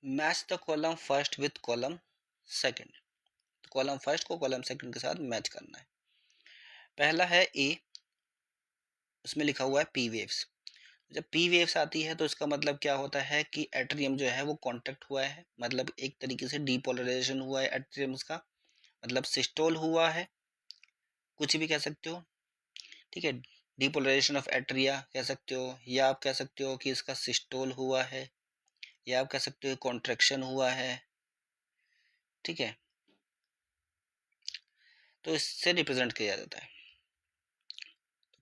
Match the column first with column second. तो column first को column second के साथ मैच करना है। पहला है ए, उसमें लिखा हुआ है पी वेव्स। जब पी वेव्स आती है तो इसका मतलब क्या होता है कि एट्रियम जो है वो कांटेक्ट हुआ है, मतलब एक तरीके से डीपोलराइजेशन हुआ है एट्रियम्स का, मतलब सिस्टोल हुआ है, कुछ भी कह सकते हो। ठीक है, डीपोलराइजेशन ऑफ एट्रिया कह सकते हो, या आप कह सकते हो कि इसका सिस्टोल हुआ है, या आप कह सकते हो कॉन्ट्रैक्शन हुआ है। ठीक है, तो इससे रिप्रेजेंट किया जाता है।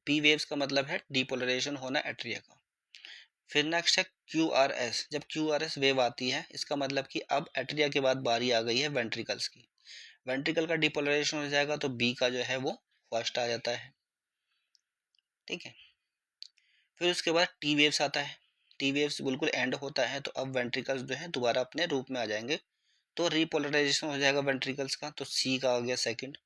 पी वेव्स का मतलब है डीपोलराइजेशन होना एट्रिया का। फिर नेक्स्ट है क्यू आर एस। जब क्यू आर एस वेव आती है इसका मतलब कि अब एट्रिया के बाद बारी आ गई है वेंट्रिकल्स की। वेंट्रिकल का डिपोलराइजेशन हो जाएगा तो बी का जो है वो फर्स्ट आ जाता है। ठीक है, फिर उसके बाद टी वेव्स आता है। टी वेव्स बिल्कुल एंड होता है तो अब वेंट्रिकल्स जो है दोबारा अपने रूप में आ जाएंगे, तो रिपोलराइजेशन हो जाएगा वेंट्रिकल्स का, तो सी का आ गया सेकंड।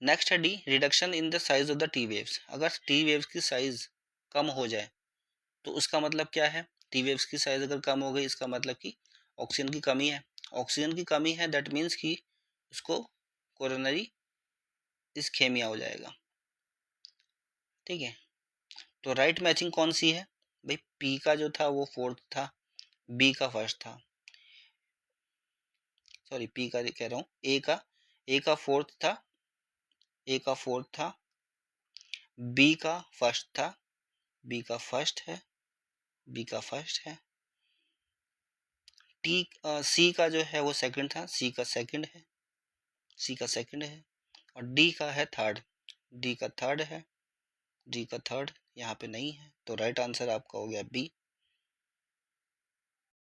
नेक्स्ट है D, reduction in the size of the T waves. अगर टी वेव्स की साइज कम हो जाए तो उसका मतलब क्या है, टी वेव्स की साइज अगर कम हो गई इसका मतलब कि ऑक्सीजन की कमी है। ऑक्सीजन की कमी है दैट मीन्स कि उसको कोरोनरी इस्केमिया हो जाएगा। ठीक है, तो राइट मैचिंग कौन सी है भाई, पी का जो था वो फोर्थ था, बी का फर्स्ट था, सॉरी पी का कह रहा हूँ, ए का फोर्थ था, ए का फोर्थ था, बी का फर्स्ट था, बी का फर्स्ट है, बी का फर्स्ट है, टी सी का जो है वो सेकंड था, सी का सेकंड है, सी का सेकंड है, और डी का है थर्ड, डी का थर्ड है, डी का थर्ड यहाँ पे नहीं है, तो राइट आंसर आपका हो गया बी।